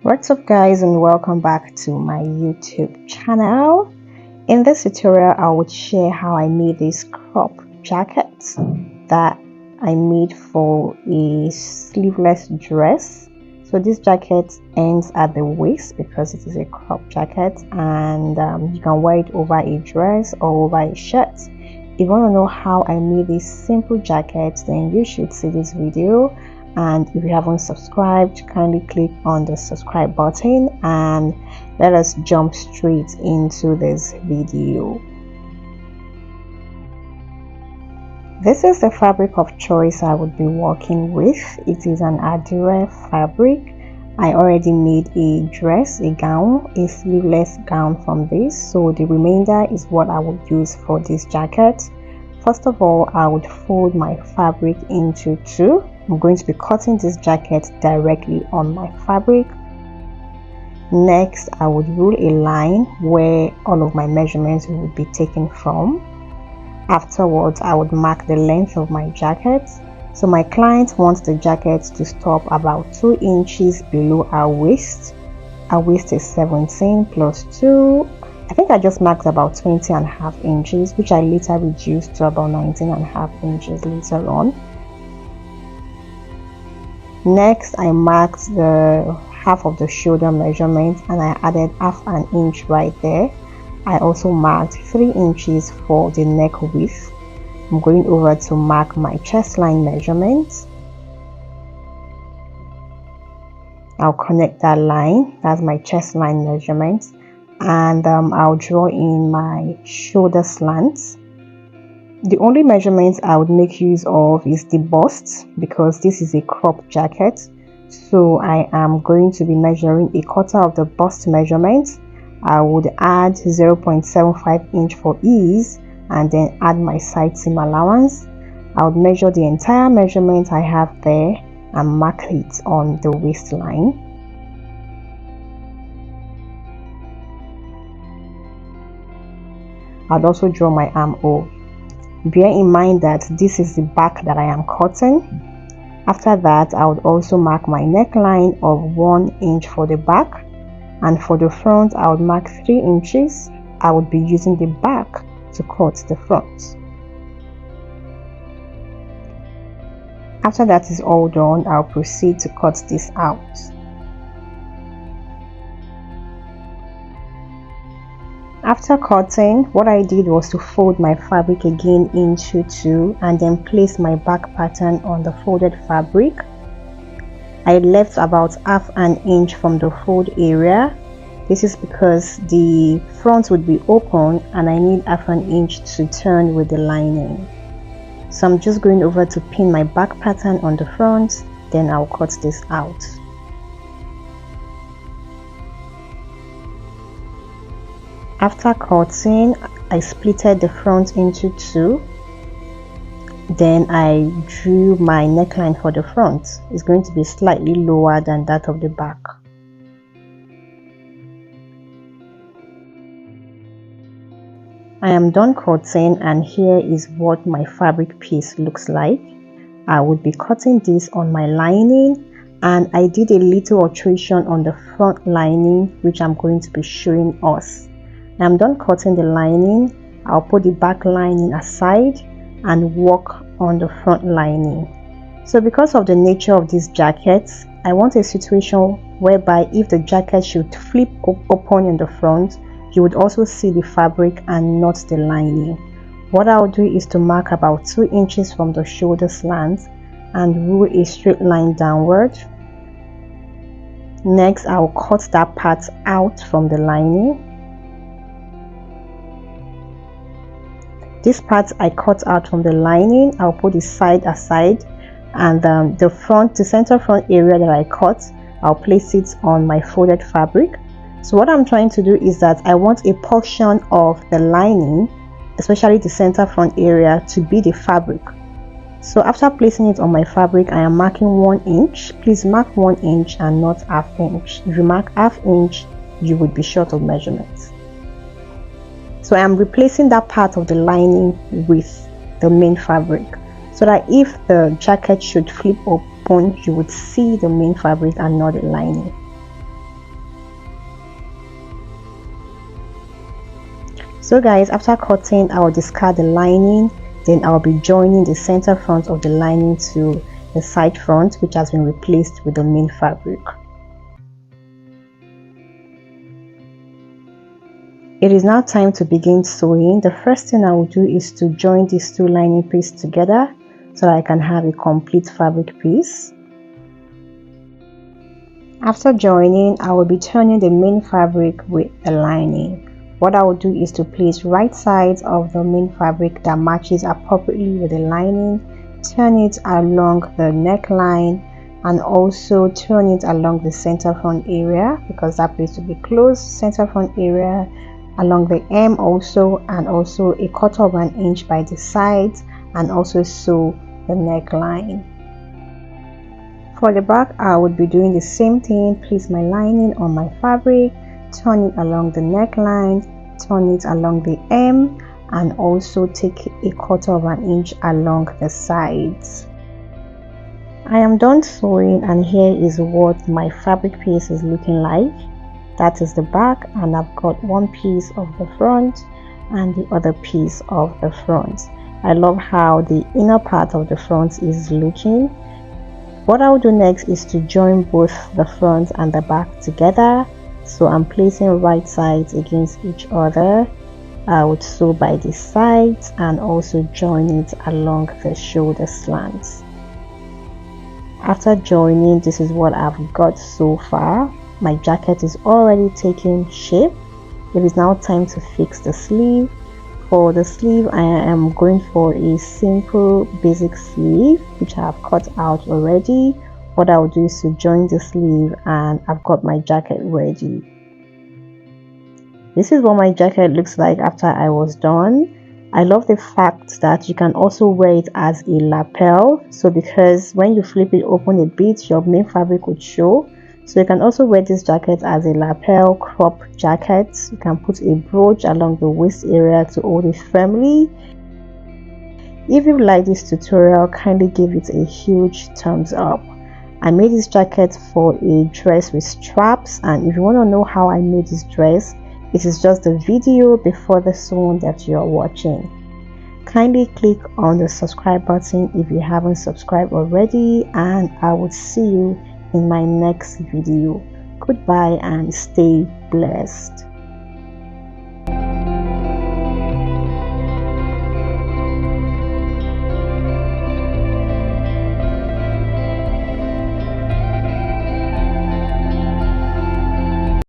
What's up guys, and welcome back to my YouTube channel. In this tutorial I would share how I made this crop jacket that I made for a sleeveless dress. So this jacket ends at the waist because it is a crop jacket, and you can wear it over a dress or over a shirt. If you want to know how I made this simple jacket, then you should see this video. And if you haven't subscribed, kindly click on the subscribe button and let us jump straight into this video. This is the fabric of choice I would be working with. It is an Adire fabric. I already made a dress, a gown, a sleeveless gown from this, so the remainder is what I would use for this jacket. First of all, I would fold my fabric into two. I'm going to be cutting this jacket directly on my fabric. Next, I would rule a line where all of my measurements would be taken from. Afterwards, I would mark the length of my jacket. So my client wants the jacket to stop about 2 inches below our waist. Our waist is 17 plus 2. I think I just marked about 20.5 inches, which I later reduced to about 19.5 inches later on. Next, I marked the half of the shoulder measurement and I added half an inch right there. I also marked 3 inches for the neck width. I'm going over to mark my chest line measurement. I'll connect that line, that's my chest line measurement, and I'll draw in my shoulder slants. The only measurements I would make use of is the bust, because this is a crop jacket. So I am going to be measuring a quarter of the bust measurement. I would add 0.75 inch for ease and then add my side seam allowance. I would measure the entire measurement I have there and mark it on the waistline. I'd also draw my armhole. Bear in mind that this is the back that I am cutting. After that, I would also mark my neckline of 1 inch for the back, and for the front I would mark 3 inches. I would be using the back to cut the front. After that is all done, I'll proceed to cut this out. After cutting, what I did was to fold my fabric again into two and then place my back pattern on the folded fabric. I left about half an inch from the fold area. This is because the front would be open and I need half an inch to turn with the lining. So I'm just going over to pin my back pattern on the front, then I'll cut this out. After cutting, I splitted the front into two. Then I drew my neckline for the front. It's going to be slightly lower than that of the back. I am done cutting, and here is what my fabric piece looks like. I would be cutting this on my lining, and I did a little alteration on the front lining, which I'm going to be showing us. I'm done cutting the lining. I'll put the back lining aside and work on the front lining. So because of the nature of this jacket, I want a situation whereby if the jacket should flip open in the front, you would also see the fabric and not the lining. What I'll do is to mark about 2 inches from the shoulder slant and rule a straight line downward. Next, I'll cut that part out from the lining. This part I cut out from the lining, I'll put the side aside, and the center front area that I cut, I'll place it on my folded fabric. So what I'm trying to do is that I want a portion of the lining, especially the center front area, to be the fabric. So after placing it on my fabric, I am marking 1 inch. Please mark 1 inch and not half inch. If you mark half inch, you would be short of measurements. So I am replacing that part of the lining with the main fabric, so that if the jacket should flip open, you would see the main fabric and not the lining. So guys, after cutting, I will discard the lining, then I'll be joining the center front of the lining to the side front, which has been replaced with the main fabric. It is now time to begin sewing. The first thing I will do is to join these two lining pieces together so that I can have a complete fabric piece. After joining, I will be turning the main fabric with the lining. What I will do is to place right sides of the main fabric that matches appropriately with the lining, turn it along the neckline, and also turn it along the center front area because that place will be closed, center front area, along the hem also, and also a 1/4 inch by the sides, and also sew the neckline. For the back, I would be doing the same thing. Place my lining on my fabric, turn it along the neckline, turn it along the hem, and also take a 1/4 inch along the sides. I am done sewing, and here is what my fabric piece is looking like. That is the back, and I've got one piece of the front and the other piece of the front. I love how the inner part of the front is looking. What I'll do next is to join both the front and the back together. So I'm placing right sides against each other. I would sew by the sides and also join it along the shoulder slants. After joining, this is what I've got so far. My jacket is already taking shape. It is now time to fix the sleeve. For the sleeve, I am going for a simple basic sleeve which I have cut out already. What I will do is to join the sleeve, and I've got my jacket ready. This is what my jacket looks like after I was done. I love the fact that you can also wear it as a lapel, so because when you flip it open a bit, your main fabric would show. So you can also wear this jacket as a lapel crop jacket. You can put a brooch along the waist area to hold it firmly. If you like this tutorial, kindly give it a huge thumbs up. I made this jacket for a dress with straps, and if you want to know how I made this dress, it is just the video before the sewing that you are watching. Kindly click on the subscribe button if you haven't subscribed already, and I will see you in my next video. Goodbye and stay blessed.